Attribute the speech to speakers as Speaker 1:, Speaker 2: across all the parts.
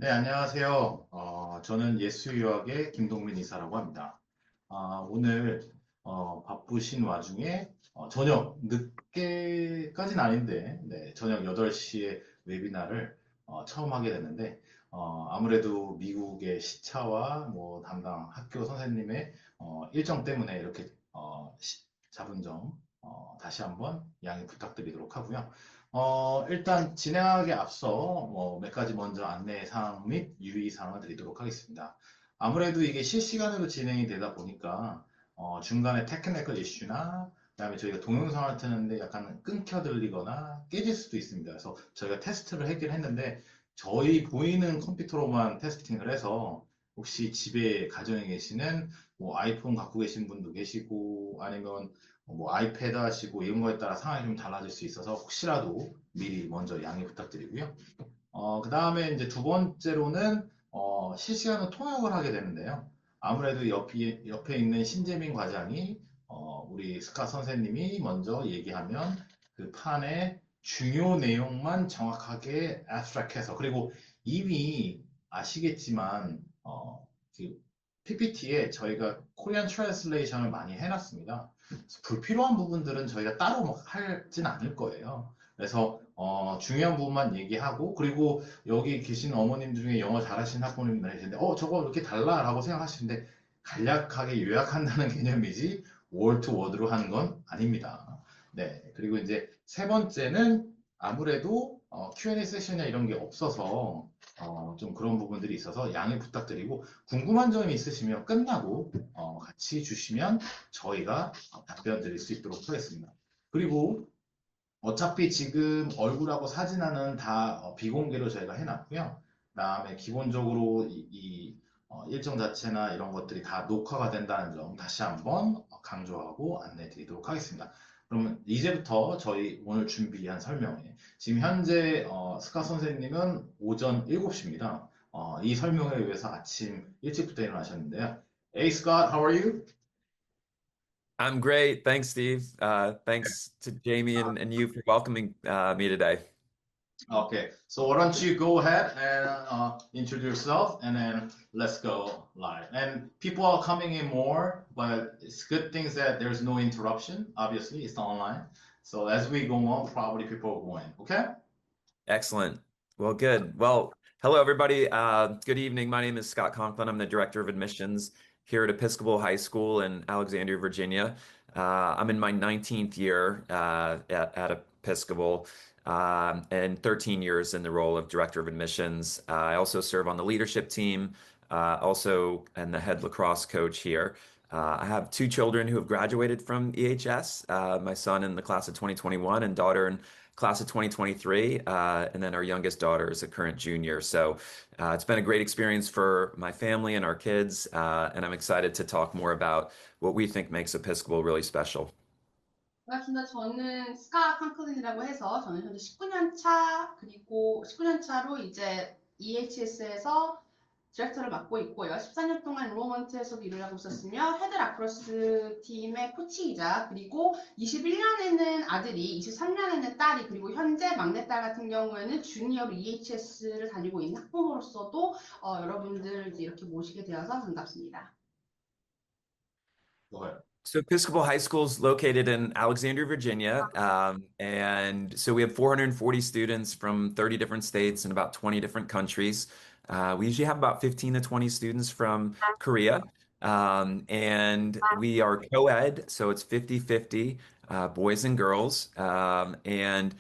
Speaker 1: 네, 안녕하세요. 저는 예수유학의 김동민 이사라고 합니다. 오늘 바쁘신 와중에 저녁 늦게까지는 아닌데 저녁 8시에 웨비나를 처음 하게 됐는데 아무래도 미국의 시차와 뭐 담당 학교 선생님의 일정 때문에 이렇게 잡은 점 다시 한번 양해 부탁드리도록 하고요. 일단 진행하기에 앞서 몇 가지 먼저 안내 사항 및 유의 사항을 드리도록 하겠습니다. 아무래도 이게 실시간으로 진행이 되다 보니까 중간에 테크니컬 이슈나 그다음에 저희가 동영상을 트는데 약간 끊겨 들리거나 깨질 수도 있습니다. 그래서 저희가 테스트를 하긴 했는데 저희 보이는 컴퓨터로만 테스팅을 해서 혹시 집에 가정에 계시는 뭐 아이폰 갖고 계신 분도 계시고 아니면 뭐 아이패드 하시고 이런 거에 따라 상황이 좀 달라질 수 있어서 혹시라도 미리 먼저 양해 부탁드리고요. 그 다음에 이제 두 번째로는 실시간으로 통역을 하게 되는데요. 아무래도 옆에 있는 신재민 과장이 우리 스카 선생님이 먼저 얘기하면 그 판의 중요 내용만 정확하게 abstract해서 그리고 이미 아시겠지만 그 PPT에 저희가 코리안 트랜슬레이션을 많이 해놨습니다. 불필요한 부분들은 저희가 따로 막 하진 않을 거예요. 그래서 중요한 부분만 얘기하고 그리고 여기 계신 어머님 중에 영어 잘하시는 학부모님들 계신데 저거 이렇게 달라라고 생각하시는데 간략하게 요약한다는 개념이지 월 투 워드로 하는 건 아닙니다. 네. 그리고 이제 세 번째는 아무래도 Q&A 세션이나 이런 게 없어서 좀 그런 부분들이 있어서 양해 부탁드리고 궁금한 점이 있으시면 끝나고 같이 주시면 저희가 답변 드릴 수 있도록 하겠습니다. 그리고 어차피 지금 얼굴하고 사진하는 다 비공개로 저희가 해놨고요. 그다음에 기본적으로 일정 자체나 이런 것들이 다 녹화가 된다는 점 다시 한번 강조하고 안내 드리도록 하겠습니다. 그러면 이제부터 저희 오늘 준비한 설명에 지금 현재 스카 선생님은 오전 7시입니다. 이 설명에 의해서 아침 일찍부터 일어나셨는데요. Hey Scott, how are you?
Speaker 2: I'm great. Thanks, Steve. Thanks to Jamie and you for welcoming me today.
Speaker 1: Okay, so why don't you go ahead and introduce yourself and then let's go live. And people are coming in more, but it's good things that there's no interruption. Obviously, it's online. So as we go on, probably people are going. Okay?
Speaker 2: Excellent. Well, good. Well, hello, everybody. Good evening. My name is Scott Conklin. I'm the Director of Admissions here at Episcopal High School in Alexandria, Virginia. I'm in my 19th year at Episcopal and 13 years in the role of Director of Admissions. I also serve on the leadership team, also and the head lacrosse coach here. I have two children who have graduated from EHS, my son in the class of 2021 and daughter in class of 2023, and then our youngest daughter is a current junior. So it's been a great experience for my family and our kids, and I'm excited to talk more about what we think makes Episcopal really special.
Speaker 3: 반갑습니다. 저는 스카 칸클린이라고 해서 저는 현재 19년 차 그리고 19년 차로 이제 EHS에서 디렉터를 맡고 있고요. 14년 동안 로먼트에서도 일을 하고 있었으며 헤드 라크로스 팀의 코치이자 그리고 21년에는 아들이 23년에는 딸이 그리고 현재 막내딸 같은 경우에는 주니어로 EHS를 다니고 있는 학부모로서도 여러분들 이렇게 모시게 되어서 반갑습니다.
Speaker 1: Go ahead.
Speaker 2: So Episcopal High School is located in Alexandria, Virginia. And so we have 440 students from 30 different states and about 20 different countries. We usually have about 15 to 20 students from Korea. And we are co-ed, so it's 50-50, boys and girls. And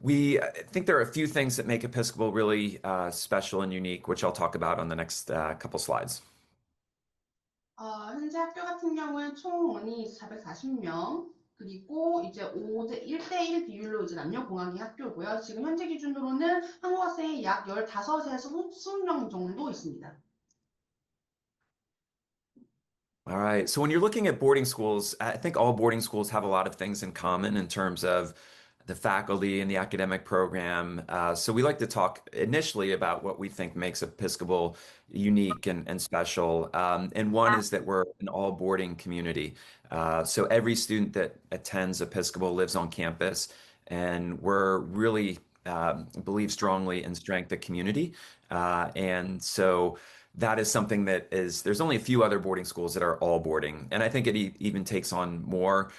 Speaker 2: we think there are a few things that make Episcopal really special and unique, which I'll talk about on the next couple slides.
Speaker 3: 현재 학교 같은 경우는 총 원이 440명, 그리고 이제 1대1 비율로 이제 남녀 공학이 학교고요. 지금 현재 기준으로는 한국 학생이 약 15에서 20명 정도 있습니다.
Speaker 2: All right. So when you're looking at boarding schools, I think all boarding schools have a lot of things in common in terms of the faculty and the academic program. So we like to talk initially about what we think makes Episcopal unique and special. And one is that we're an all boarding community. So every student that attends Episcopal lives on campus, and we're really believe strongly in strength of community. And so that is something that is, there's only a few other boarding schools that are all boarding. And I think it even takes on more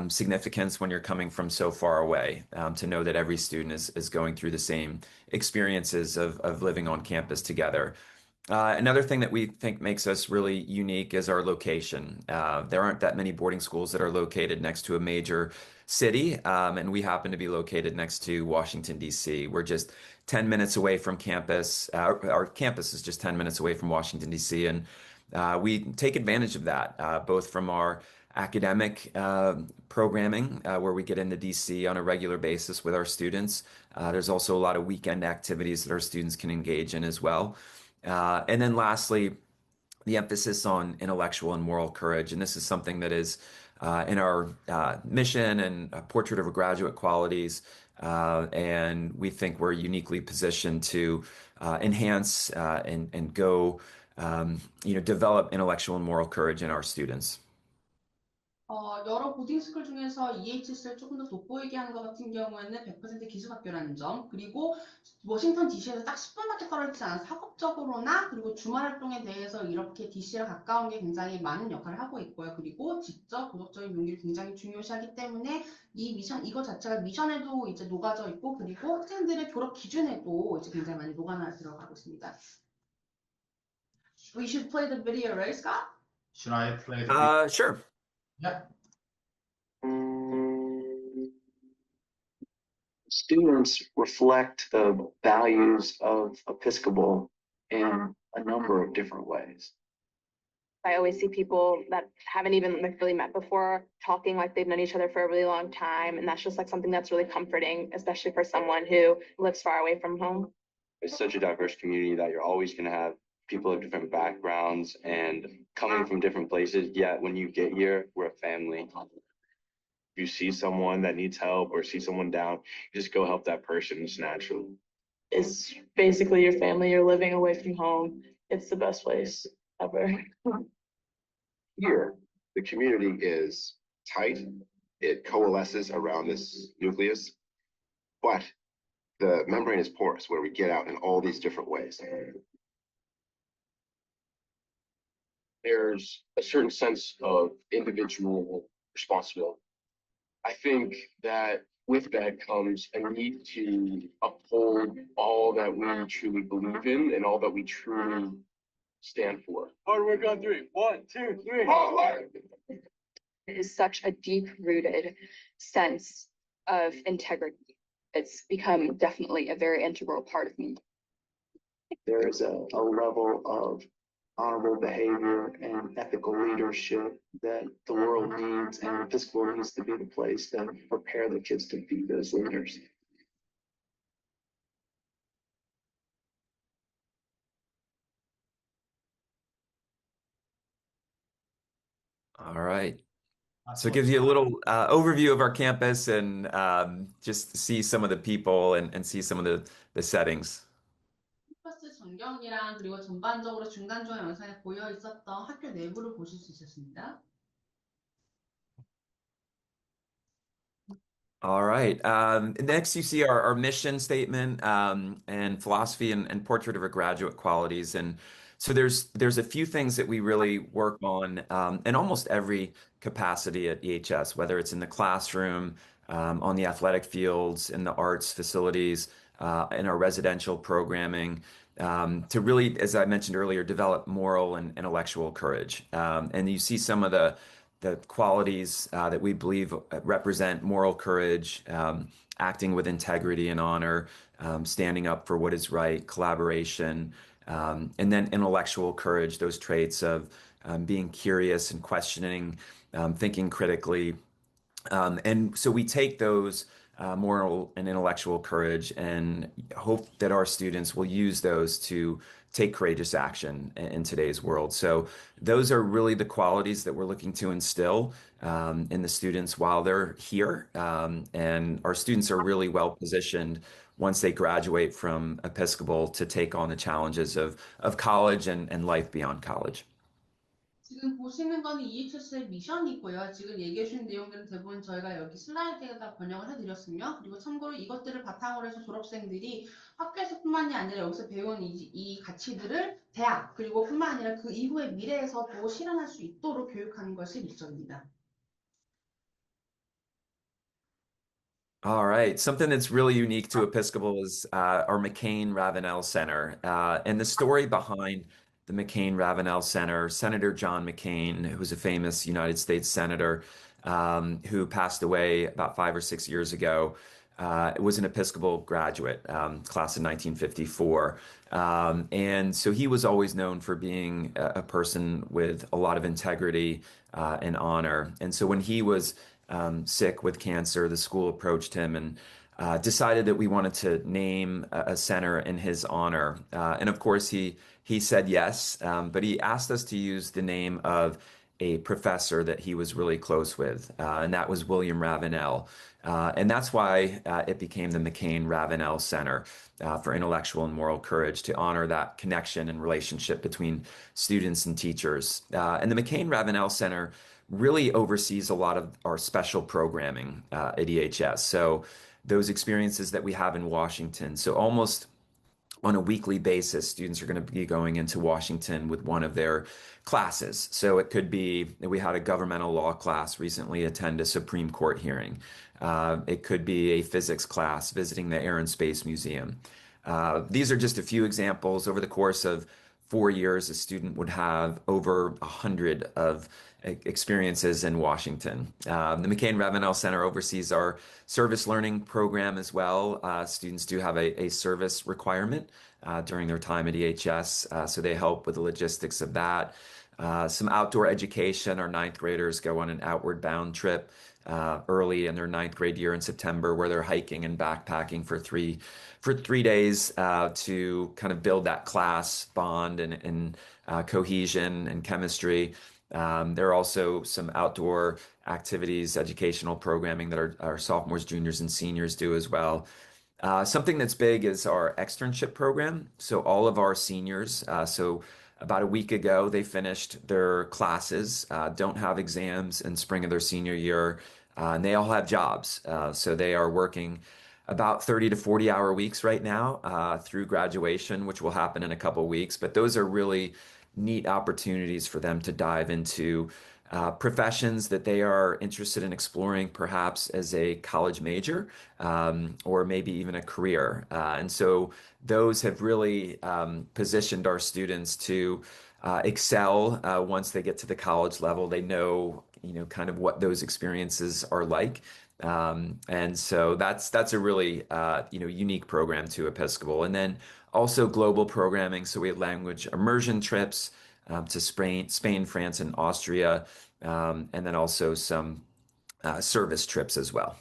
Speaker 2: significance when you're coming from so far away, to know that every student is going through the same experiences of living on campus together. Another thing that we think makes us really unique is our location. There aren't that many boarding schools that are located next to a major city, and we happen to be located next to Washington, D.C. We're just 10 minutes away from campus. Our campus is just 10 minutes away from Washington, D.C., and we take advantage of that, both from our academic programming, where we get into DC on a regular basis with our students. There's also a lot of weekend activities that our students can engage in as well. And then lastly, the emphasis on intellectual and moral courage. And this is something that is in our mission and a portrait of a graduate qualities. And we think we're uniquely positioned to enhance and go, develop intellectual and moral courage in our students.
Speaker 3: 여러 보딩스쿨 중에서 EHS를 조금 더 돋보이게 하는 것 같은 경우에는 100% 기숙학교라는 점, 그리고 워싱턴 DC에서 딱 10분밖에 떨어지지 않아서 학업적으로나 그리고 주말 활동에 대해서 이렇게 DC랑 가까운 게 굉장히 많은 역할을 하고 있고요. 그리고 직접 도덕적인 용기를 굉장히 중요시하기 때문에 이 미션, 이거 자체가 미션에도 이제 녹아져 있고, 그리고 학생들의 졸업 기준에도 이제 굉장히 많이 녹아나 들어가고 있습니다. We should play the video, right, Scott?
Speaker 1: Should I play the video?
Speaker 2: Sure.
Speaker 1: Yeah.
Speaker 4: Students reflect the values of Episcopal in a number of different ways.
Speaker 5: I always see people that haven't even really met before talking like they've known each other for a really long time. And that's just like something that's really comforting, especially for someone who lives far away from home.
Speaker 6: It's such a diverse community that you're always going to have people of different backgrounds and coming from different places. Yet when you get here, we're a family. If you see someone that needs help or see someone down, you just go help that person just naturally.
Speaker 7: It's basically your family. You're living away from home. It's the best place ever.
Speaker 8: Here, the community is tight. It coalesces around this nucleus, but the membrane is porous where we get out in all these different ways. There's a certain sense of individual responsibility. I think that with that comes a need to uphold all that we truly believe in and all that we truly stand for.
Speaker 6: Hard work on three. 1, 2, 3.
Speaker 8: Hard work.
Speaker 5: It is such a deep-rooted sense of integrity. It's become definitely a very integral part of me.
Speaker 4: There is a level of honorable behavior and ethical leadership that the world needs, and Episcopal needs to be the place to prepare the kids to be those leaders.
Speaker 2: All right. So it gives you a little overview of our campus and just see some of the people and see some of the settings.
Speaker 3: 캠퍼스 전경이랑 그리고 전반적으로 중간중간 영상에 보여 있었던 학교 내부를 보실 수 있었습니다.
Speaker 2: All right. Next, you see our mission statement and philosophy and portrait of our graduate qualities. And so there's a few things that we really work on in almost every capacity at EHS, whether it's in the classroom, on the athletic fields, in the arts facilities, in our residential programming, to really, as I mentioned earlier, develop moral and intellectual courage. And you see some of the qualities that we believe represent moral courage, acting with integrity and honor, standing up for what is right, collaboration, and then intellectual courage, those traits of being curious and questioning, thinking critically. And so we take those moral and intellectual courage and hope that our students will use those to take courageous action in today's world. So those are really the qualities that we're looking to instill in the students while they're here. And our students are really well positioned once they graduate from Episcopal to take on the challenges of college and life beyond college.
Speaker 3: 지금 보시는 거는 EHS의 미션이고요. 지금 얘기해 주신 내용들은 대부분 저희가 여기 슬라이드에다 번역을 해드렸으며, 그리고 참고로 이것들을 바탕으로 해서 졸업생들이 학교에서뿐만이 아니라 여기서 배운 이 가치들을 대학, 그리고 뿐만 아니라 그 이후의 미래에서도 실현할 수 있도록 교육하는 것이 미션입니다.
Speaker 2: All right. Something that's really unique to Episcopal is our McCain Ravenel Center. And the story behind the McCain Ravenel Center, Senator John McCain, who's a famous United States senator who passed away about 5 or 6 years ago, was an Episcopal graduate, class of 1954. And so he was always known for being a person with a lot of integrity and honor. And so when he was sick with cancer, the school approached him and decided that we wanted to name a center in his honor. And of course, he said yes, but he asked us to use the name of a professor that he was really close with, and that was William Ravenel. And that's why it became the McCain Ravenel Center for Intellectual and Moral Courage, to honor that connection and relationship between students and teachers. And the McCain Ravenel Center really oversees a lot of our special programming at EHS. So those experiences that we have in Washington. So almost on a weekly basis, students are going to be going into Washington with one of their classes. So it could be, we had a governmental law class recently attend a Supreme Court hearing. It could be a physics class visiting the Air and Space Museum. These are just a few examples. Over the course of 4 years, a student would have over 100 of experiences in Washington. The McCain Ravenel Center oversees our service learning program as well. Students do have a service requirement during their time at EHS, so they help with the logistics of that. Some outdoor education. Our 9th graders go on an outward bound trip early in their 9th grade year in September, where they're hiking and backpacking for three days to kind of build that class bond and cohesion and chemistry. There are also some outdoor activities, educational programming that our sophomores, juniors, and seniors do as well. Something that's big is our externship program. So all of our seniors, so about a week ago, they finished their classes, don't have exams in spring of their senior year, and they all have jobs. So they are working about 30 to 40 hour weeks right now through graduation, which will happen in a couple of weeks. But those are really neat opportunities for them to dive into professions that they are interested in exploring, perhaps as a college major or maybe even a career. And so those have really positioned our students to excel once they get to the college level. They know, kind of what those experiences are like. And so that's a really unique program to Episcopal. And then also global programming. So we have language immersion trips to Spain, France, and Austria, and then also some service trips as well.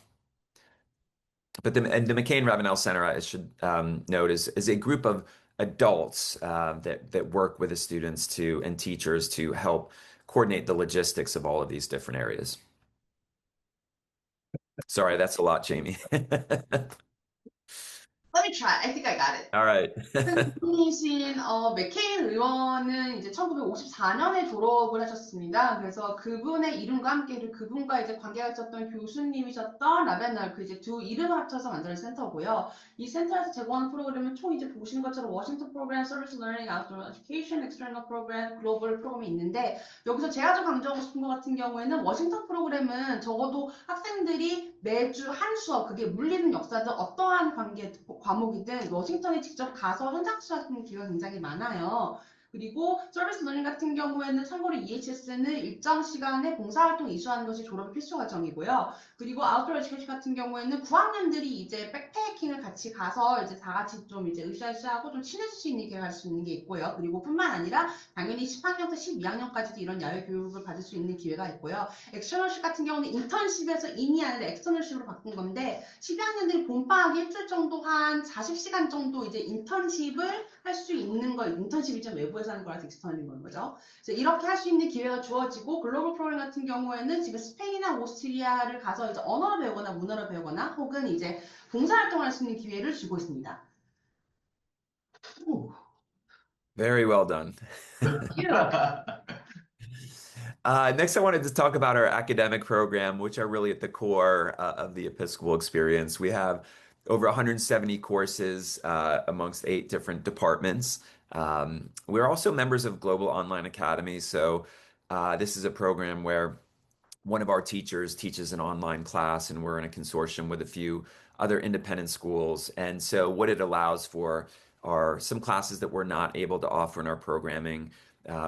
Speaker 2: But the McCain Ravenel Center, I should note, is a group of adults that work with the students and teachers to help coordinate the logistics of all of these different areas. Sorry, that's a lot, Jamie.
Speaker 3: Let me try. I think I got it.
Speaker 2: All right.
Speaker 3: 분이신 맥케인 의원은 이제 1954년에 졸업을 하셨습니다. 그래서 그분의 이름과 함께 그분과 이제 관계가 있었던 교수님이셨던 라벤널, 그 이제 두 이름을 합쳐서 만드는 센터고요. 이 센터에서 제공하는 프로그램은 총 이제 보시는 것처럼 워싱턴 프로그램, 서비스 러닝, 아웃도어 에듀케이션, 엑스터널 프로그램, 글로벌 프로그램이 있는데, 여기서 제가 좀 강조하고 싶은 것 같은 경우에는 워싱턴 프로그램은 적어도 학생들이 매주 한 수업, 그게 물리든 역사든 어떠한 과목이든 워싱턴에 직접 가서 현장 수업하는 기회가 굉장히 많아요. 그리고 서비스 러닝 같은 경우에는 참고로 EHS는 일정 시간에 봉사활동 이수하는 것이 졸업 필수 과정이고요. 그리고 아웃도어 에듀케이션 같은 경우에는 9학년들이 이제 백패킹을 같이 가서 이제 다 같이 좀 이제 으쌰으쌰하고 좀 친해질 수 있는 기회가 할 수 있는 게 있고요. 그리고 뿐만 아니라 당연히 10학년부터 12학년까지도 이런 야외 교육을 받을 수 있는 기회가 있고요. 엑스터널십 같은 경우는 인턴십에서 인이 아니라 엑스터널십으로 바꾼 건데, 12학년들이 봄방학에 일주일 정도 한 40시간 정도 이제 인턴십을 할 수 있는 거, 인턴십이 좀 외부에서 하는 거라서 익스터널인 건 거죠. 그래서 이렇게 할 수 있는 기회가 주어지고, 글로벌 프로그램 같은 경우에는 지금 스페인이나 오스트리아를 가서 이제 언어를 배우거나 문어를 배우거나 혹은 이제 봉사활동을 할 수 있는 기회를 주고 있습니다.
Speaker 2: Very well done. Next, I wanted to talk about our academic program, which are really at the core of the Episcopal experience. We have over 170 courses amongst 8 different departments. We're also members of Global Online Academy. So this is a program where one of our teachers teaches an online class, and we're in a consortium with a few other independent schools. And so what it allows for are some classes that we're not able to offer in our programming.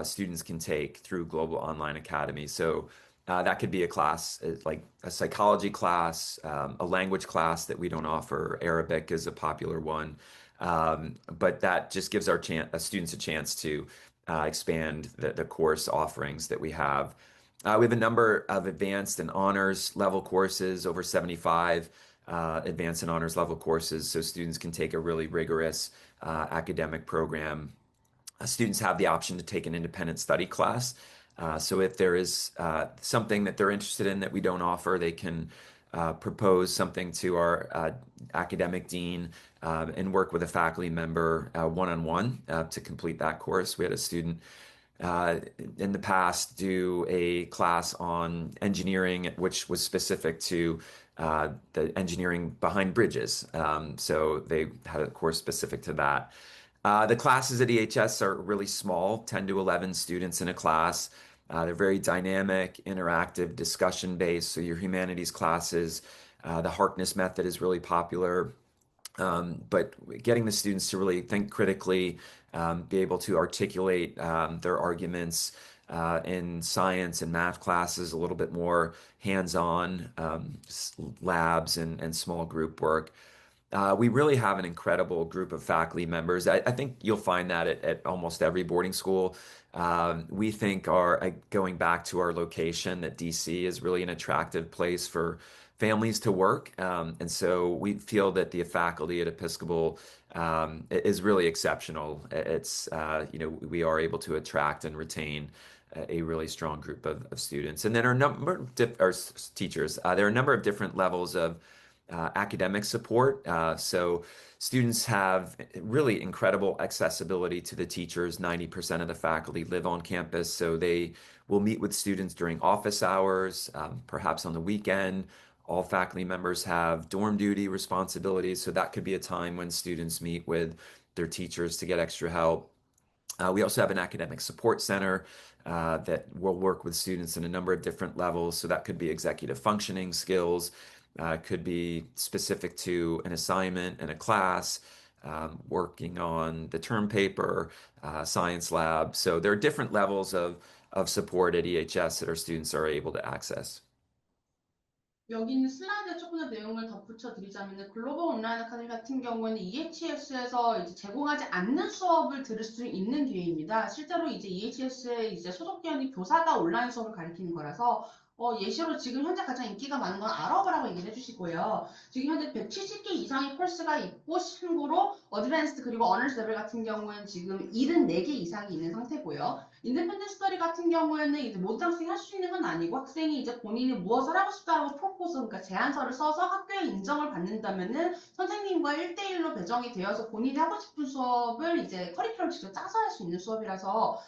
Speaker 2: Students can take through Global Online Academy. So that could be a class like a psychology class, a language class that we don't offer. Arabic is a popular one. But that just gives our students a chance to expand the course offerings that we have. We have a number of advanced and honors level courses, over 75 advanced and honors level courses, so students can take a really rigorous academic program. Students have the option to take an independent study class. So if there is something that they're interested in that we don't offer, they can propose something to our academic dean and work with a faculty member one-on-one to complete that course. We had a student in the past do a class on engineering, which was specific to the engineering behind bridges. So they had a course specific to that. The classes at EHS are really small, 10 to 11 students in a class. They're very dynamic, interactive, discussion-based. So your humanities classes, the Harkness method is really popular. But getting the students to really think critically, be able to articulate their arguments in science and math classes, a little bit more hands-on labs and small group work. We really have an incredible group of faculty members. I think you'll find that at almost every boarding school. We think going back to our location, that DC is really an attractive place for families to work. And so we feel that the faculty at Episcopal is really exceptional. We are able to attract and retain a really strong group of students. And then our teachers, there are a number of different levels of academic support. So students have really incredible accessibility to the teachers. 90% of the faculty live on campus, so they will meet with students during office hours, perhaps on the weekend. All faculty members have dorm duty responsibilities, so that could be a time when students meet with their teachers to get extra help. We also have an academic support center that will work with students in a number of different levels. So that could be executive functioning skills, could be specific to an assignment in a class, working on the term paper, science lab. So there are different levels of support at EHS that our students are able to access.
Speaker 3: 여기 있는 슬라이드에 조금 더 내용을 덧붙여 드리자면 글로벌 온라인 아카데미 같은 경우에는 EHS에서 이제 제공하지 않는 수업을 들을 수 있는 기회입니다. 실제로 이제 EHS에 이제 소속기관이 교사가 온라인 수업을 가르치는 거라서 예시로 지금 현재 가장 인기가 많은 건 아랍어라고 얘기를 해주시고요. 지금 현재 170개 이상의 코र्스가 있고 참고로 어드밴스드 그리고 어너스 레벨 같은 경우에는 지금 74개 이상이 있는 상태고요. 인디펜던트 스터디 같은 경우에는 이제 모든 학생이 할 수 있는 건 아니고 학생이 이제 본인이 무엇을 하고 싶다라고 프로포즈, 그러니까 제안서를 써서 학교에 인정을 받는다면은 선생님과 1대1로 배정이 되어서 본인이 하고 싶은 수업을 이제 커리큘럼 직접 짜서 할 수 있는 수업이라서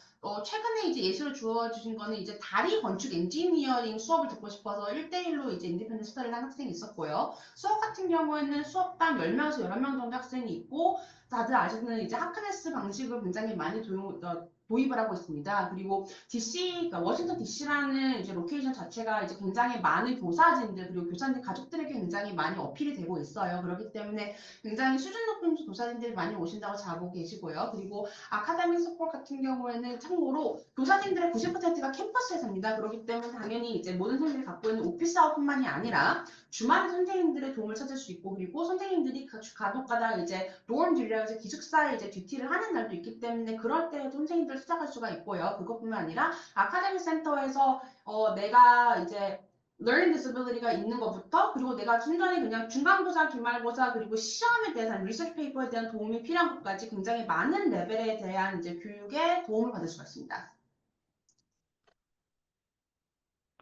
Speaker 3: 최근에 이제 예시로 주어주신 거는 이제 다리 건축 엔지니어링 수업을 듣고 싶어서 1대1로 이제 인디펜던트 스터디를 한 학생이 있었고요. 수업 같은 경우에는 수업당 10명에서 11명 정도 학생이 있고, 다들 아시는 이제 하크네스 방식을 굉장히 많이 도입을 하고 있습니다. 그리고 DC, 그러니까 워싱턴 DC라는 이제 로케이션 자체가 이제 굉장히 많은 교사진들 그리고 교사님 가족들에게 굉장히 많이 어필이 되고 있어요. 그렇기 때문에 굉장히 수준 높은 교사진들이 많이 오신다고 잘 알고 계시고요. 그리고 아카데믹 서포트 같은 경우에는 참고로 교사진들의 90%가 캠퍼스에서입니다. 그렇기 때문에 당연히 이제 모든 선생님들이 갖고 있는 오피스 아웃뿐만이 아니라 주말에 선생님들의 도움을 찾을 수 있고, 그리고 선생님들이 간혹가다 이제 도움 듀리라고 해서 기숙사에 이제 듀티를 하는 날도 있기 때문에 그럴 때에도 선생님들을 찾아갈 수가 있고요. 그것뿐만 아니라 아카데미 센터에서 내가 이제 learning disability가 있는 것부터, 그리고 내가 중간에 그냥 중간고사, 기말고사, 그리고 시험에 대한 리서치 페이퍼에 대한 도움이 필요한 것까지 굉장히 많은 레벨에 대한 이제 교육에 도움을 받을 수가 있습니다.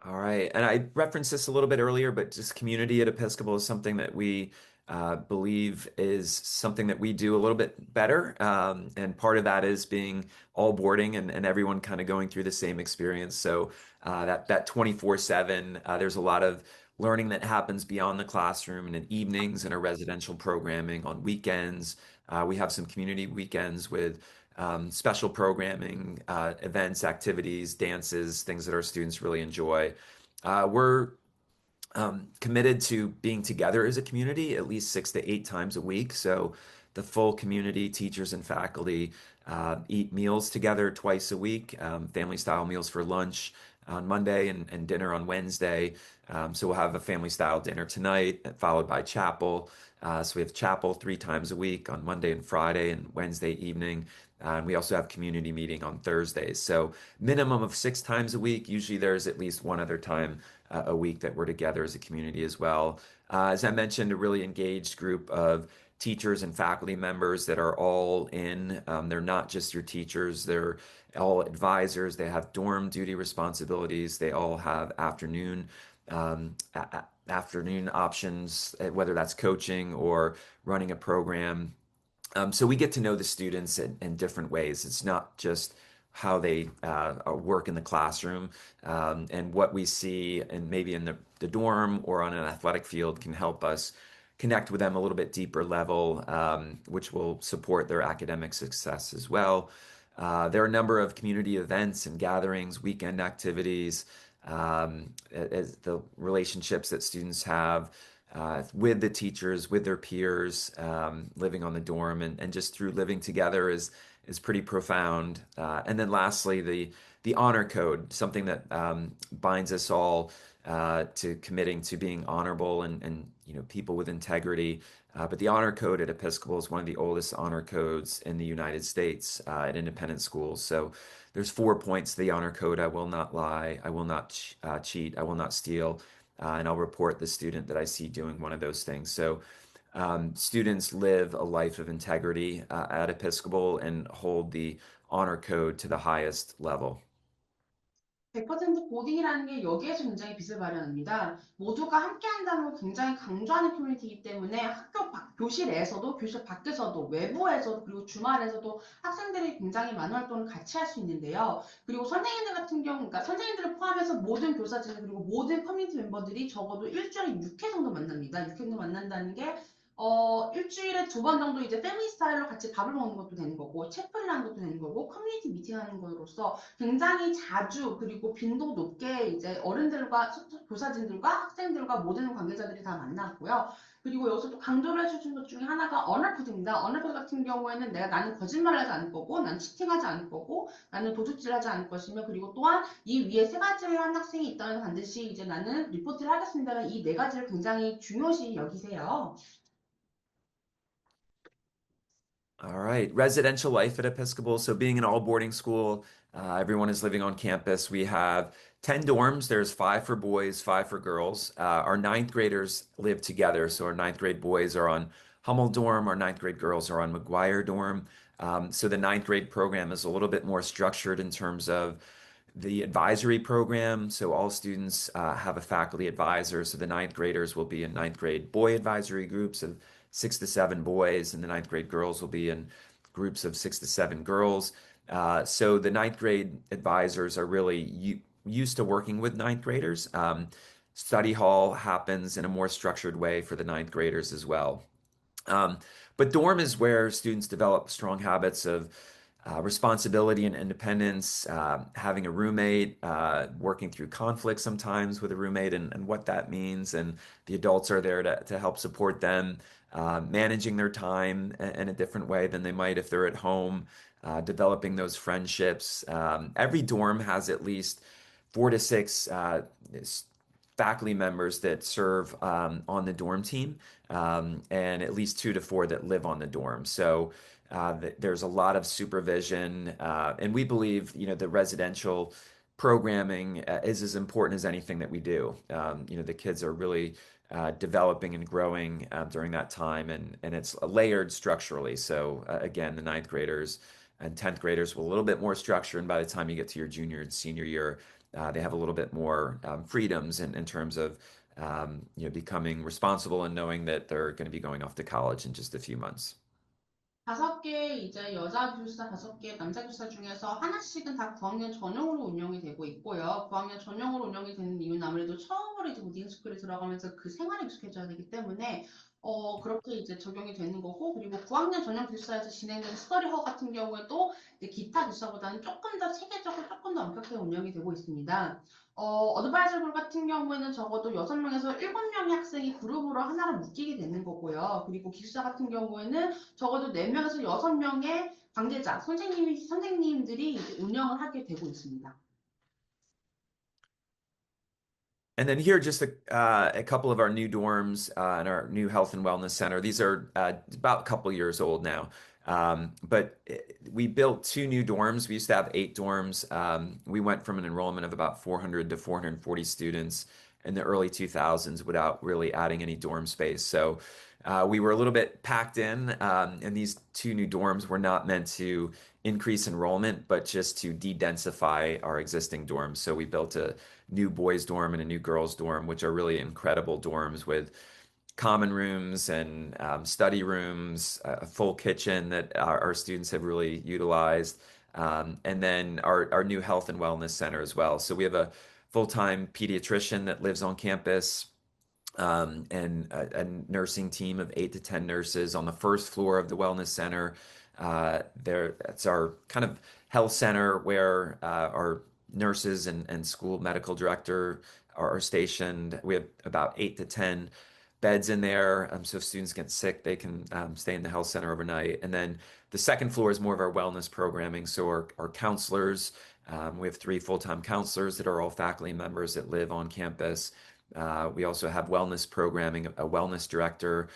Speaker 2: All right. And I referenced this a little bit earlier, but just community at Episcopal is something that we believe is something that we do a little bit better. And part of that is being all boarding and everyone kind of going through the same experience. So that 24/7, there's a lot of learning that happens beyond the classroom and in evenings and our residential programming on weekends. We have some community weekends with special programming, events, activities, dances, things that our students really enjoy. We're committed to being together as a community at least 6 to 8 times a week. So the full community, teachers and faculty, eat meals together twice a week, family style meals for lunch on Monday and dinner on Wednesday. So we'll have a family style dinner tonight, followed by chapel. So we have chapel 3 times a week on Monday and Friday and Wednesday evening. And we also have community meeting on Thursdays. So minimum of 6 times a week. Usually there's at least one other time a week that we're together as a community as well. As I mentioned, a really engaged group of teachers and faculty members that are all in. They're not just your teachers, they're all advisors. They have dorm duty responsibilities. They all have afternoon options, whether that's coaching or running a program. So we get to know the students in different ways. It's not just how they work in the classroom, and what we see and maybe in the dorm or on an athletic field can help us connect with them a little bit deeper level, which will support their academic success as well. There are a number of community events and gatherings, weekend activities, as the relationships that students have with the teachers, with their peers, living on the dorm, and just through living together is pretty profound. And then lastly, the honor code, something that binds us all to committing to being honorable and people with integrity. But the honor code at Episcopal is one of the oldest honor codes in the United States at independent schools. So there's 4 points to the honor code. I will not lie. I will not cheat. I will not steal. And I'll report the student that I see doing one of those things. So students live a life of integrity at Episcopal and hold the honor code to the highest level.
Speaker 3: 100% 보딩이라는 게 여기에서 굉장히 빛을 발현합니다. 모두가 함께 한다는 걸 굉장히 강조하는 커뮤니티이기 때문에 학교 교실에서도, 교실 밖에서도, 외부에서도, 그리고 주말에서도 학생들이 굉장히 많은 활동을 같이 할 수 있는데요. 그리고 선생님들 같은 경우, 그러니까 선생님들을 포함해서 모든 교사진 그리고 모든 커뮤니티 멤버들이 적어도 일주일에 6회 정도 만납니다. 6회 정도 만난다는 게 일주일에 2번 정도 이제 패밀리 스타일로 같이 밥을 먹는 것도 되는 거고, 채플을 하는 것도 되는 거고, 커뮤니티 미팅하는 것으로서 굉장히 자주 그리고 빈도 높게 이제 어른들과 교사진들과 학생들과 모든 관계자들이 다 만났고요. 그리고 여기서 또 강조를 해주신 것 중에 하나가 언어코드입니다. 언어코드 같은 경우에는 나는 거짓말을 하지 않을 거고, 나는 치팅하지 않을 거고, 나는 도둑질하지 않을 것이며, 그리고 또한 이 위에 3가지를 한 학생이 있다면 반드시 이제 나는 리포트를 하겠습니다라는 이 4가지를 굉장히 중요시 여기세요.
Speaker 2: All right, residential life at Episcopal. So being an all boarding school, everyone is living on campus. We have 10 dorms. There's 5 for boys, 5 for girls. Our 9th graders live together. So our 9th grade boys are on Hummel dorm. Our 9th grade girls are on McGuire dorm. So the 9th grade program is a little bit more structured in terms of the advisory program. So all students have a faculty advisor. So the 9th graders will be in 9th grade boy advisory groups of 6 to 7 boys, and the 9th grade girls will be in groups of 6 to 7 girls. So the 9th grade advisors are really used to working with 9th graders. Study hall happens in a more structured way for the 9th graders as well. But dorm is where students develop strong habits of responsibility and independence, having a roommate, working through conflict sometimes with a roommate and what that means. And the adults are there to help support them, managing their time in a different way than they might if they're at home, developing those friendships. Every dorm has at least 4 to 6 faculty members that serve on the dorm team, and at least 2 to 4 that live on the dorm. So there's a lot of supervision, and we believe, the residential programming is as important as anything that we do. The kids are really developing and growing during that time, and it's layered structurally. So again, the 9th graders and 10th graders will a little bit more structure, and by the time you get to your junior and senior year, they have a little bit more freedoms in terms of becoming responsible and knowing that they're going to be going off to college in just a few months.
Speaker 3: 5개 이제 여자 기숙사 5개, 남자 기숙사 중에서 하나씩은 다 9학년 전용으로 운영이 되고 있고요. 9학년 전용으로 운영이 되는 이유는 아무래도 처음으로 이제 보딩 스쿨에 들어가면서 그 생활에 익숙해져야 되기 때문에 그렇게 이제 적용이 되는 거고, 그리고 9학년 전용 기숙사에서 진행되는 스터디허 같은 경우에도 이제 기타 기숙사보다는 조금 더 체계적으로 조금 더 엄격하게 운영이 되고 있습니다. 어드바이저블 같은 경우에는 적어도 6명에서 7명의 학생이 그룹으로 하나로 묶이게 되는 거고요. 그리고 기숙사 같은 경우에는 적어도 4명에서 6명의 관계자, 선생님들이 이제 운영을 하게 되고 있습니다.
Speaker 2: And then here, just a couple of our new dorms in our new health and wellness center. These are about a couple years old now. But we built 2 new dorms. We used to have 8 dorms. We went from an enrollment of about 400 to 440 students in the early 2000s without really adding any dorm space. So we were a little bit packed in, and these 2 new dorms were not meant to increase enrollment, but just to de-densify our existing dorms. So we built a new boys dorm and a new girls dorm, which are really incredible dorms with common rooms and study rooms, a full kitchen that our students have really utilized, and then our new health and wellness center as well. So we have a full-time pediatrician that lives on campus, and a nursing team of 8 to 10 nurses on the first floor of the wellness center. It's our kind of health center where our nurses and school medical director are stationed. We have about 8 to 10 beds in there. So if students get sick, they can stay in the health center overnight. And then the second floor is more of our wellness programming. So our counselors, we have 3 full-time counselors that are all faculty members that live on campus. We also have wellness programming, a wellness director.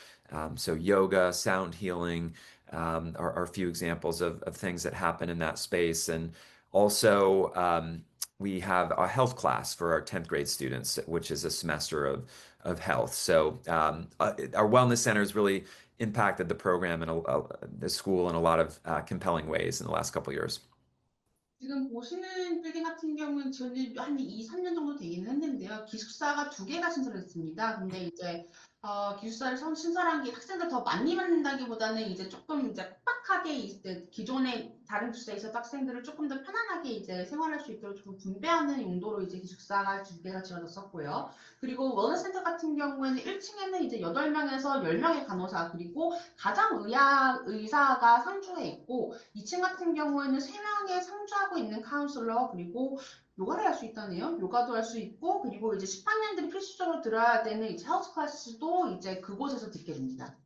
Speaker 2: So yoga, sound healing are a few examples of things that happen in that space. And also, we have a health class for our 10th grade students, which is a semester of health. So our wellness center has really impacted the program and the school in a lot of compelling ways in the last couple of years.
Speaker 3: 지금 보시는 빌딩 같은 경우는 지원이 한 2, 3년 정도 되기는 했는데요. 기숙사가 2개가 신설됐습니다. 근데 이제 기숙사를 신설한 게 학생들 더 많이 받는다기보다는 이제 조금 이제 빡빡하게 이제 기존의 다른 기숙사에 있었던 학생들을 조금 더 편안하게 이제 생활할 수 있도록 좀 분배하는 용도로 이제 기숙사가 2개가 지어졌었고요. 그리고 웰너센터 같은 경우에는 1층에는 이제 8명에서 10명의 간호사, 그리고 의사가 상주해 있고, 2층 같은 경우에는 3명의 상주하고 있는 카운슬러, 그리고 요가를 할 수 있다네요. 요가도 할 수 있고, 그리고 이제 10학년들이 필수적으로 들어야 되는 이제 헬스 클래스도 이제 그곳에서 듣게 됩니다.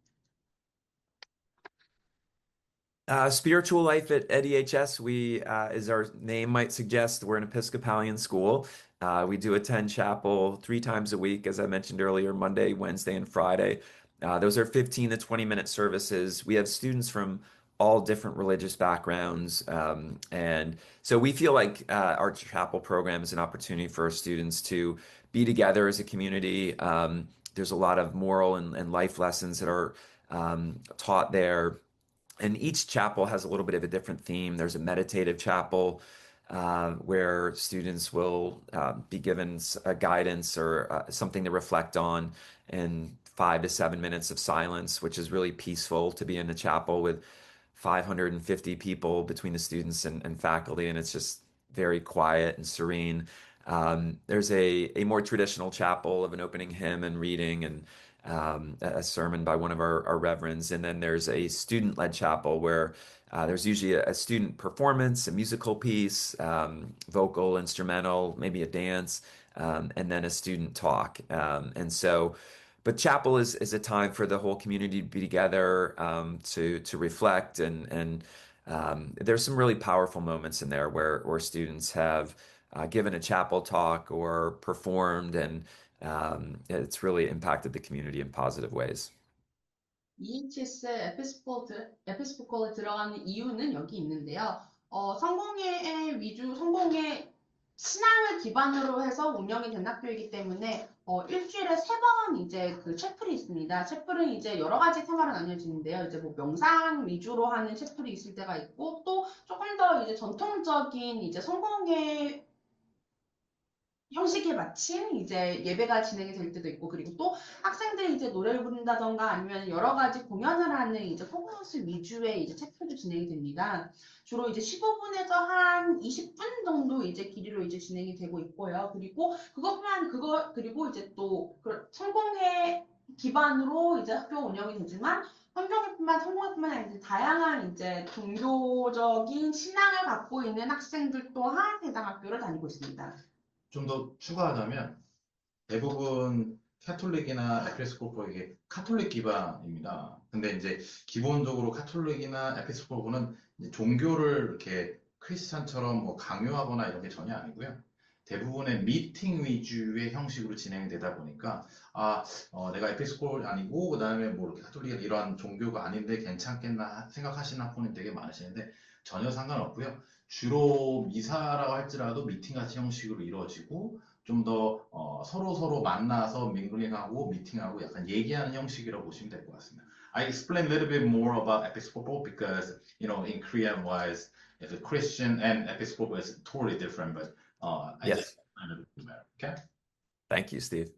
Speaker 2: Spiritual life at EHS, as our name might suggest, we're an Episcopalian school. We do attend chapel 3 times a week, as I mentioned earlier, Monday, Wednesday, and Friday. Those are 15 to 20-minute services. We have students from all different religious backgrounds. And so we feel like our chapel program is an opportunity for our students to be together as a community. There's a lot of moral and life lessons that are taught there. And each chapel has a little bit of a different theme. There's a meditative chapel where students will be given a guidance or something to reflect on in 5 to 7 minutes of silence, which is really peaceful to be in a chapel with 550 people between the students and faculty, and it's just very quiet and serene. There's a more traditional chapel of an opening hymn and reading and a sermon by one of our reverends. And then there's a student-led chapel where there's usually a student performance, a musical piece, vocal, instrumental, maybe a dance, and then a student talk. But chapel is a time for the whole community to be together, to reflect, and there's some really powerful moments in there where students have given a chapel talk or performed, and it's really impacted the community in positive ways.
Speaker 3: EHS에 에피스코폴에 들어가는 이유는 여기 있는데요. 성공의 신앙을 기반으로 해서 운영이 된 학교이기 때문에 일주일에 3번 이제 그 채플이 있습니다. 채플은 이제 여러 가지 테마로 나뉘어지는데요. 이제 뭐 명상 위주로 하는 채플이 있을 때가 있고, 또 조금 더 이제 전통적인 이제 성공의 형식에 마친 이제 예배가 진행이 될 때도 있고, 그리고 또 학생들이 이제 노래를 부른다던가 아니면 여러 가지 공연을 하는 이제 퍼포먼스 위주의 이제 체크도 진행이 됩니다. 주로 이제 15분에서 한 20분 정도 이제 길이로 이제 진행이 되고 있고요. 그리고 그리고 이제 또 성공회 기반으로 이제 학교 운영이 되지만 성공회뿐만 아니라 이제 다양한 이제 종교적인 신앙을 갖고 있는 학생들 또한 해당 학교를 다니고 있습니다.
Speaker 1: 좀 더 추가하자면 대부분 카톨릭이나 에피스코포 이게 카톨릭 기반입니다. 근데 이제 기본적으로 카톨릭이나 에피스코포는 이제 종교를 이렇게 크리스찬처럼 뭐 강요하거나 이런 게 전혀 아니고요. 대부분의 미팅 위주의 형식으로 진행이 되다 보니까 내가 에피스코폴 아니고 그다음에 뭐 이렇게 카톨릭 이러한 종교가 아닌데 괜찮겠나 생각하시는 학부모님 되게 많으시는데 전혀 상관없고요. 주로 미사라고 할지라도 미팅 같은 형식으로 이루어지고 좀 더 서로 만나서 밍글링하고 미팅하고 약간 얘기하는 형식이라고 보시면 될 것 같습니다. I explain a little bit more about Episcopal because in Korean wise, if a Christian and Episcopal is totally different, but I
Speaker 2: Yes.
Speaker 1: just kind of better. Okay.
Speaker 2: Thank you, Steve.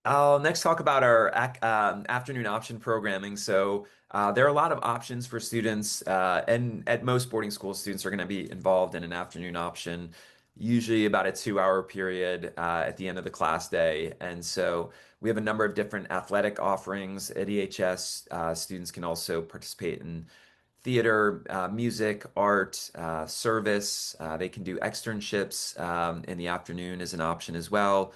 Speaker 2: I'll next talk about our afternoon option programming. So there are a lot of options for students, and at most boarding school, students are going to be involved in an afternoon option, usually about a 2-hour period at the end of the class day. And so we have a number of different athletic offerings at EHS. Students can also participate in theater, music, art, service. They can do externships in the afternoon as an option as well.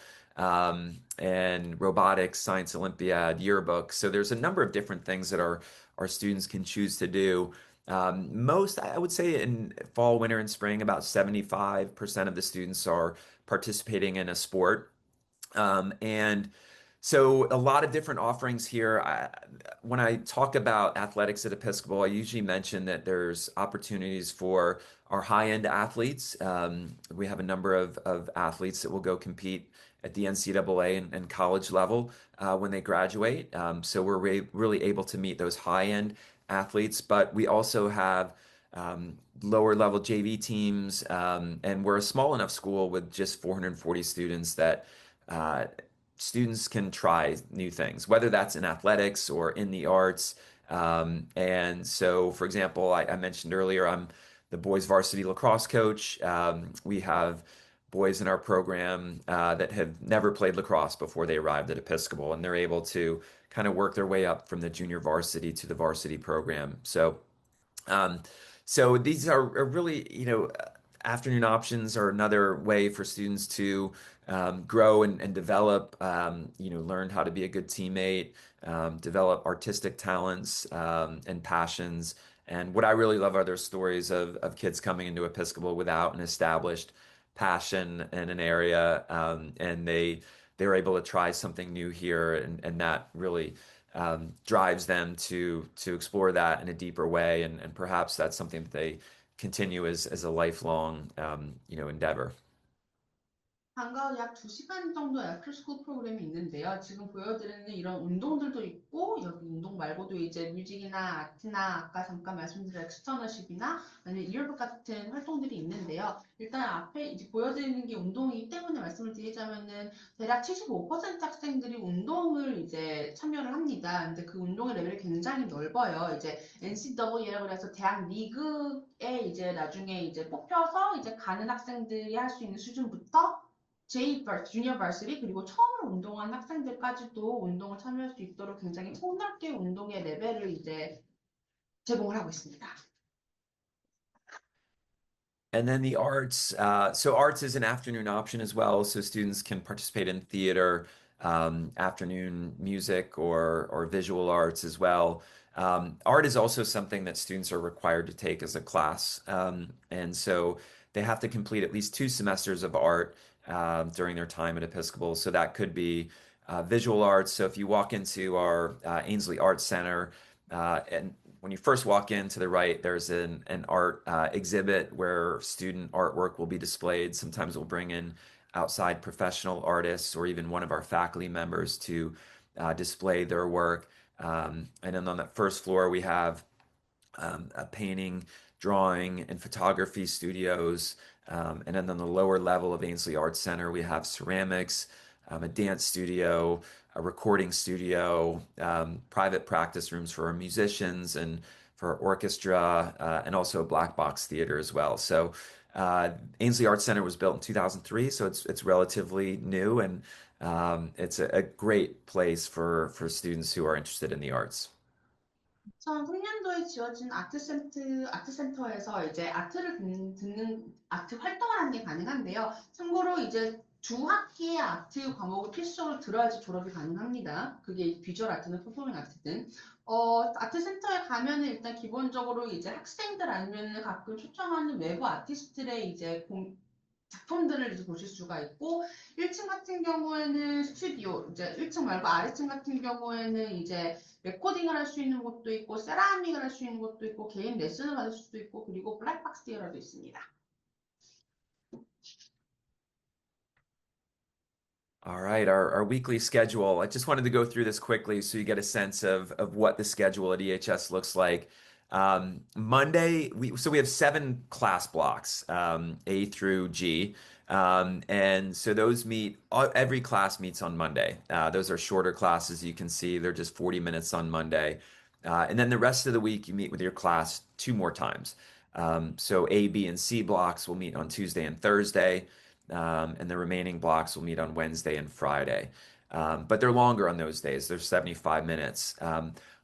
Speaker 2: And robotics, science Olympiad, yearbook. So there's a number of different things that our students can choose to do. Most, I would say, in fall, winter, and spring, about 75% of the students are participating in a sport. And so a lot of different offerings here. When I talk about athletics at Episcopal, I usually mention that there's opportunities for our high-end athletes. We have a number of athletes that will go compete at the NCAA and college level when they graduate. So we're really able to meet those high-end athletes, but we also have lower level JV teams, and we're a small enough school with just 440 students that students can try new things, whether that's in athletics or in the arts. And so, for example, I mentioned earlier, I'm the boys varsity lacrosse coach. We have boys in our program that have never played lacrosse before they arrived at Episcopal, and they're able to kind of work their way up from the junior varsity to the varsity program. So these are really, afternoon options are another way for students to grow and develop, learn how to be a good teammate, develop artistic talents and passions. And what I really love are their stories of kids coming into Episcopal without an established passion in an area, and they're able to try something new here, and that really drives them to explore that in a deeper way, and perhaps that's something that they continue as a lifelong endeavor.
Speaker 3: 방과 약 2시간 정도 애플스쿨 프로그램이 있는데요. 지금 보여드리는 이런 운동들도 있고, 여기 운동 말고도 이제 뮤직이나 아트나 아까 잠깐 말씀드린 엑스터너십이나 아니면 이어북 같은 활동들이 있는데요. 일단 앞에 이제 보여드리는 게 운동이기 때문에 말씀을 드리자면은 대략 75% 학생들이 운동을 이제 참여를 합니다. 근데 그 운동의 레벨이 굉장히 넓어요. 이제 NCAA라고 해서 대학 리그에 이제 나중에 이제 뽑혀서 이제 가는 학생들이 할 수 있는 수준부터 주니어 버시티 그리고 처음으로 운동한 학생들까지도 운동을 참여할 수 있도록 굉장히 폭넓게 운동의 레벨을 이제 제공을 하고 있습니다.
Speaker 2: And then the arts. So arts is an afternoon option as well. So students can participate in theater, afternoon music, or visual arts as well. Art is also something that students are required to take as a class. And so they have to complete at least 2 semesters of art during their time at Episcopal. So that could be visual arts. So if you walk into our Ainsley Arts Center, and when you first walk in to the right, there's an art exhibit where student artwork will be displayed. Sometimes we'll bring in outside professional artists or even one of our faculty members to display their work. And then on that first floor, we have painting, drawing, and photography studios. And then on the lower level of Ainsley Arts Center, we have ceramics, a dance studio, a recording studio, private practice rooms for our musicians and for our orchestra, and also a black box theater as well. So Ainsley Arts Center was built in 2003, so it's relatively new, and it's a great place for students who are interested in the arts.
Speaker 3: 2003년도에 지어진 아트센터에서 이제 아트 활동을 하는 게 가능한데요. 참고로 이제 두 학기의 아트 과목을 필수적으로 들어야지 졸업이 가능합니다. 그게 비주얼 아트든 퍼포밍 아트든. 아트센터에 가면은 일단 기본적으로 이제 학생들 아니면 가끔 초청하는 외부 아티스트들의 이제 작품들을 이제 보실 수가 있고, 1층 같은 경우에는 스튜디오, 이제 1층 말고 아래층 같은 경우에는 이제 레코딩을 할 수 있는 곳도 있고, 세라믹을 할 수 있는 곳도 있고, 개인 레슨을 받을 수도 있고, 그리고 블랙박스 티어도 있습니다.
Speaker 2: All right, our weekly schedule. I just wanted to go through this quickly so you get a sense of what the schedule at EHS looks like. Monday, we have 7 class blocks, A through G. And so those every class meets on Monday. Those are shorter classes. You can see they're just 40 minutes on Monday. And then the rest of the week, you meet with your class 2 more times. So A, B, and C blocks will meet on Tuesday and Thursday. And the remaining blocks will meet on Wednesday and Friday. But they're longer on those days. They're 75 minutes.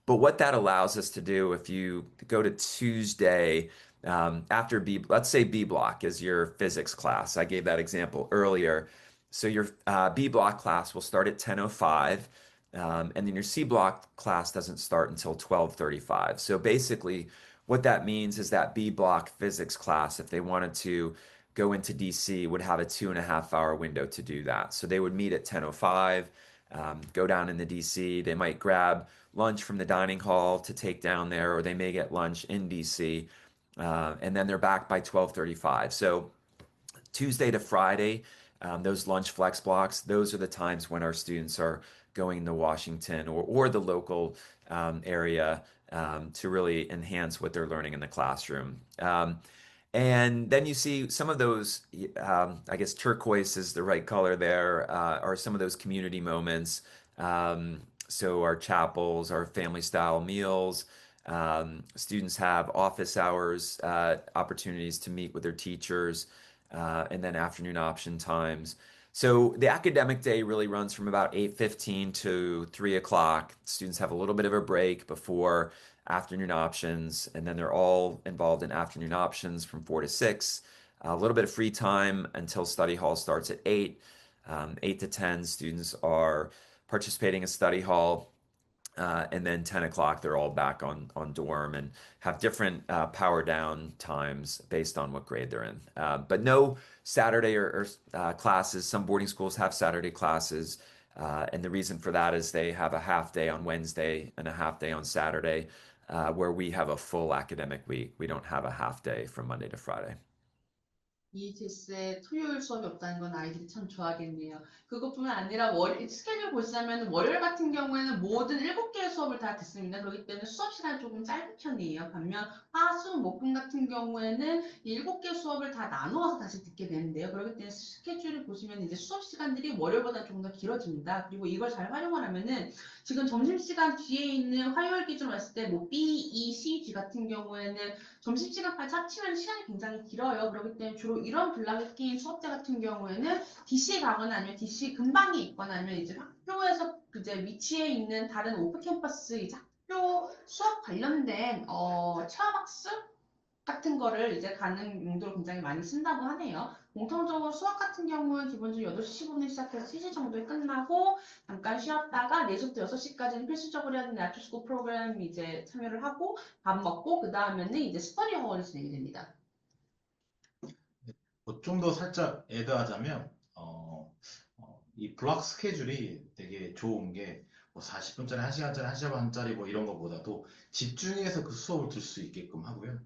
Speaker 2: But what that allows us to do, if you go to Tuesday, after B, let's say B block is your physics class. I gave that example earlier. So your B block class will start at 10:05, and then your C block class doesn't start until 12:35. So basically, what that means is that B block physics class, if they wanted to go into DC, would have a 2.5-hour window to do that. So they would meet at 10:05, go down in the DC. They might grab lunch from the dining hall to take down there, or they may get lunch in DC, and then they're back by 12:35. So Tuesday to Friday, those lunch flex blocks, those are the times when our students are going to Washington or the local area to really enhance what they're learning in the classroom. And then you see some of those, I guess turquoise is the right color there, are some of those community moments. So our chapels, our family style meals, students have office hours, opportunities to meet with their teachers, and then afternoon option times. So the academic day really runs from about 8:15 to 3 o'clock. Students have a little bit of a break before afternoon options, and then they're all involved in afternoon options from 4 to 6. A little bit of free time until study hall starts at 8. 8 to 10, students are participating in study hall. And then 10 o'clock, they're all back on dorm and have different power down times based on what grade they're in. But no Saturday or classes. Some boarding schools have Saturday classes. And the reason for that is they have a half day on Wednesday and a half day on Saturday, where we have a full academic week. We don't have a half day from Monday to Friday.
Speaker 3: EHS에 토요일 수업이 없다는 건 아이들이 참 좋아하겠네요. 그것뿐만 아니라 스케줄 보시자면 월요일 같은 경우에는 모든 7개의 수업을 다 듣습니다. 그렇기 때문에 수업 시간이 조금 짧은 편이에요. 반면 화, 수, 목, 금 같은 경우에는 7개 수업을 다 나누어서 다시 듣게 되는데요. 그렇기 때문에 스케줄을 보시면 이제 수업 시간들이 월요일보다 조금 더 길어집니다. 그리고 이걸 잘 활용을 하면은 지금 점심시간 뒤에 있는 화요일 기준으로 봤을 때 뭐 B, E, C, G 같은 경우에는 점심시간까지 합치면 시간이 굉장히 길어요. 그렇기 때문에 주로 이런 블락에 끼인 수업자 같은 경우에는 DC에 가거나 아니면 DC 근방에 있거나 아니면 이제 학교에서 이제 위치해 있는 다른 오프 캠퍼스 이제 학교 수업 관련된 체험학습 같은 거를 이제 가는 용도로 굉장히 많이 쓴다고 하네요. 공통적으로 수학 같은 경우는 기본적으로 8시 15분에 시작해서 3시 정도에 끝나고 잠깐 쉬었다가 4시부터 6시까지는 필수적으로 해야 되는 애프터스쿨 프로그램 이제 참여를 하고 밥 먹고 그 다음에는 이제 스터디 허워를 진행이 됩니다.
Speaker 1: 좀 더 살짝 애드하자면 이 블록 스케줄이 되게 좋은 게 뭐 40분짜리, 1시간짜리, 1시간 반짜리 뭐 이런 것보다도 집중해서 그 수업을 들 수 있게끔 하고요.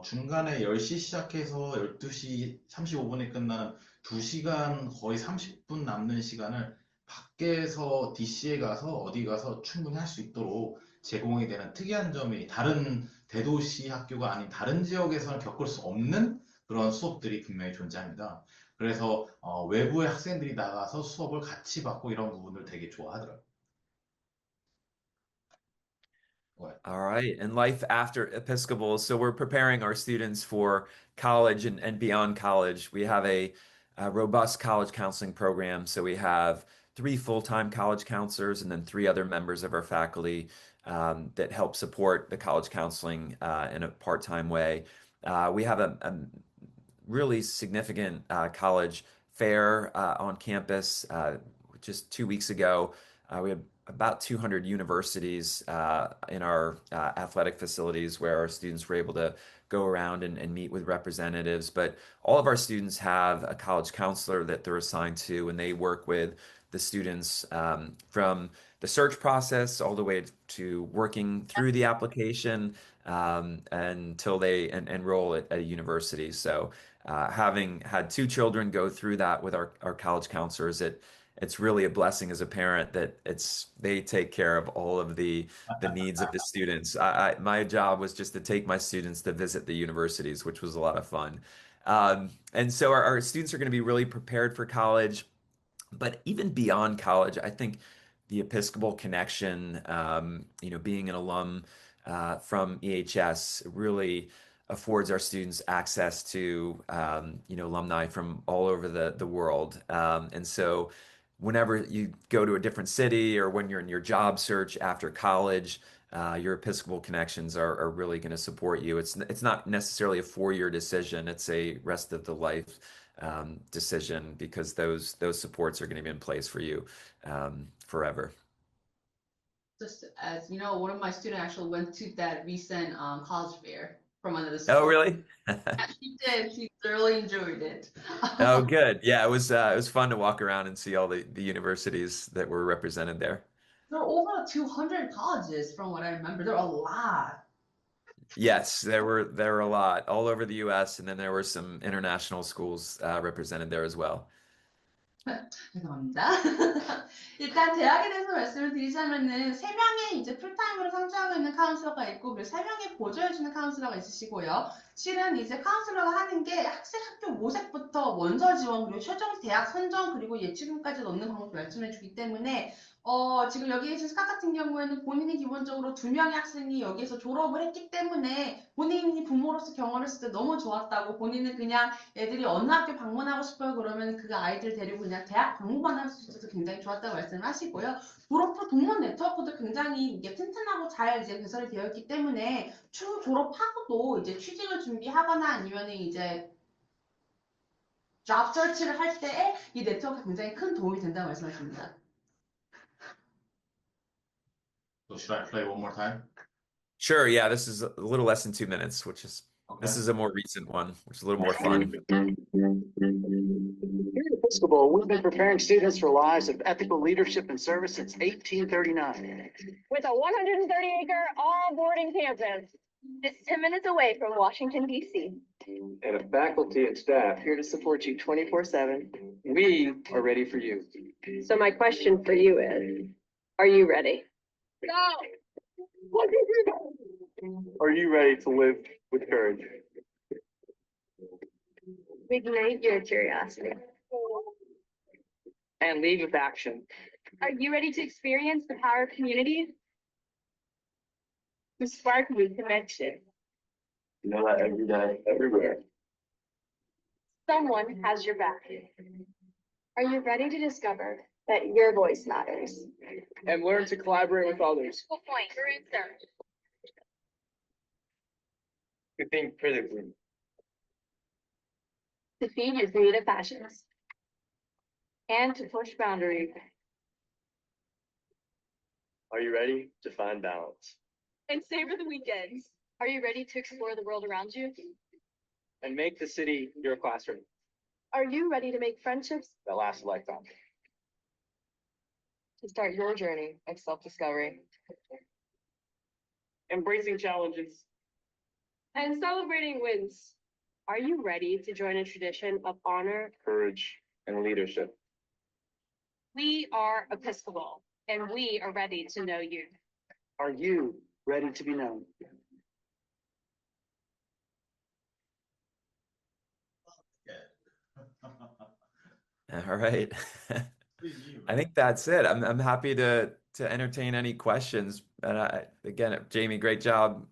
Speaker 1: 중간에 10시 시작해서 12시 35분에 끝나는 2시간 거의 30분 남는 시간을 밖에서 DC에 가서 어디 가서 충분히 할 수 있도록 제공이 되는 특이한 점이 다른 대도시 학교가 아닌 다른 지역에서는 겪을 수 없는 그런 수업들이 분명히 존재합니다. 그래서 외부의 학생들이 나가서 수업을 같이 받고 이런 부분을 되게 좋아하더라고요.
Speaker 2: All right, and life after Episcopal. So we're preparing our students for college and beyond college. We have a robust college counseling program. So we have 3 full-time college counselors and then 3 other members of our faculty that help support the college counseling in a part-time way. We have a really significant college fair on campus. Just 2 weeks ago, we had about 200 universities in our athletic facilities where our students were able to go around and meet with representatives. But all of our students have a college counselor that they're assigned to, and they work with the students from the search process all the way to working through the application until they enroll at a university. So having had 2 children go through that with our college counselors, it's really a blessing as a parent that they take care of all of the needs of the students. My job was just to take my students to visit the universities, which was a lot of fun. And so our students are going to be really prepared for college, but even beyond college, I think the Episcopal connection, being an alum from EHS really affords our students access to, alumni from all over the world. And so whenever you go to a different city or when you're in your job search after college, your Episcopal connections are really going to support you. It's not necessarily a 4-year decision. It's a rest of the life decision because those supports are going to be in place for you forever.
Speaker 3: Just as you know, one of my students actually went to that recent college fair from another
Speaker 2: Oh,
Speaker 3: school.
Speaker 2: really?
Speaker 3: She did. She thoroughly enjoyed it.
Speaker 2: Oh, good. Yeah, it was fun to walk around and see all the universities that were represented there.
Speaker 3: There are over 200 colleges from what I remember. There are a lot.
Speaker 2: Yes, there were a lot all over the US, and then there were some international schools represented there as well.
Speaker 3: 죄송합니다. 일단 대학에 대해서 말씀을 드리자면은 3명의 이제 풀타임으로 상주하고 있는 카운슬러가 있고, 그리고 3명의 보조해주는 카운슬러가 있으시고요. 실은 이제 카운슬러가 하는 게 학생 학교 모색부터 원서 지원, 그리고 최종 대학 선정, 그리고 예치금까지 넣는 방법을 말씀해주기 때문에 지금 여기 계신 스카 같은 경우에는 본인이 기본적으로 2명의 학생이 여기에서 졸업을 했기 때문에 본인이 부모로서 경험을 했을 때 너무 좋았다고, 본인은 그냥 애들이 어느 학교 방문하고 싶어요 그러면 그 아이들 데리고 그냥 대학 방문만 할 수 있어서 굉장히 좋았다고 말씀을 하시고요. 졸업 후 동문 네트워크도 굉장히 이게 튼튼하고 잘 이제 개설이 되어 있기 때문에 추후 졸업하고도 이제 취직을 준비하거나 아니면 이제 잡 서치를 할 때에 이 네트워크가 굉장히 큰 도움이 된다고 말씀하십니다.
Speaker 1: So should I play one more time?
Speaker 2: Sure, yeah, this is a little less than 2 minutes, this
Speaker 1: Okay.
Speaker 2: is a more recent one, which is a little more fun.
Speaker 4: Here at Episcopal, we've been preparing students for lives of ethical leadership and service since 1839.
Speaker 5: With a 130-acre all-boarding campus. It's 10 minutes away from Washington, D.C.
Speaker 4: And a faculty and staff here to support you 24/7. We are ready for you.
Speaker 5: So my question for you is, are you ready?
Speaker 4: Are you ready to live with courage?
Speaker 5: Ignite your curiosity.
Speaker 4: And lead with action.
Speaker 5: Are you ready to experience the power of community? To spark new connection.
Speaker 4: You know that every day, everywhere.
Speaker 5: Someone has your back. Are you ready to discover that your voice matters?
Speaker 4: And learn to collaborate with others.
Speaker 5: Good point. Good answer.
Speaker 4: To think critically.
Speaker 5: To feed your creative passions. And to push boundaries.
Speaker 6: Are you ready to find balance?
Speaker 5: And savor the weekends. Are you ready to explore the world around you?
Speaker 4: And make the city your classroom
Speaker 5: Are you ready to make friendships?
Speaker 4: that lasts a lifetime.
Speaker 5: To start your journey of self-discovery.
Speaker 4: Embracing challenges.
Speaker 5: And celebrating wins. Are you ready to join a tradition of honor?
Speaker 6: Courage and leadership.
Speaker 5: We are Episcopal, and we are ready to know you.
Speaker 4: Are you ready to be known?
Speaker 2: All right. I think that's it. I'm happy to entertain any questions. And again, Jamie, great job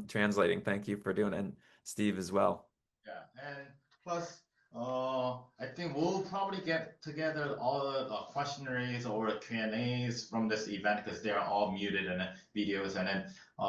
Speaker 2: translating. Thank you for doing it, and Steve as well.
Speaker 1: Yeah, and plus, I think we'll probably get together all the questionnaires or Q&As from this event because they're all muted and videos. And then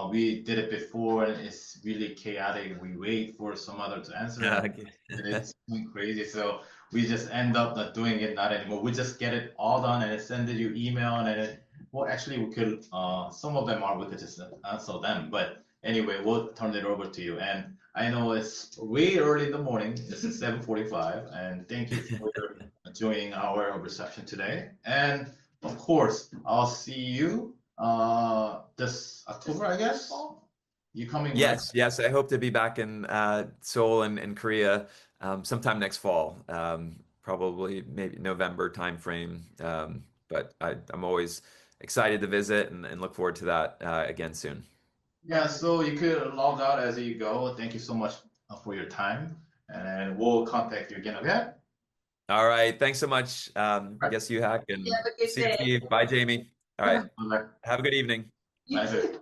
Speaker 1: we did it before, and it's really chaotic. We wait for some other to answer, and it's going crazy. So we just end up not doing it, not anymore. We just get it all done and send you email, and then well, actually, we could. Some of them are we could just answer them, but anyway, we'll turn it over to you. And I know it's way early in the morning. This is 7:45, and thank you for joining our reception today. And of course, I'll see you this October, I guess. You coming?
Speaker 2: Yes, yes. I hope to be back in Seoul and Korea sometime next fall. Probably maybe November timeframe. But I'm always excited to visit and look forward to that again soon.
Speaker 1: Yeah, so you could log out as you go. Thank you so much for your time, and we'll contact you again, okay?
Speaker 2: All right. Thanks so much. Yes, you hack and
Speaker 3: Have a good
Speaker 2: see
Speaker 3: day.
Speaker 2: Steve. Bye, Jamie. All right.
Speaker 1: Bye-bye.
Speaker 2: Have a good evening.
Speaker 3: You
Speaker 1: Bye.
Speaker 3: too.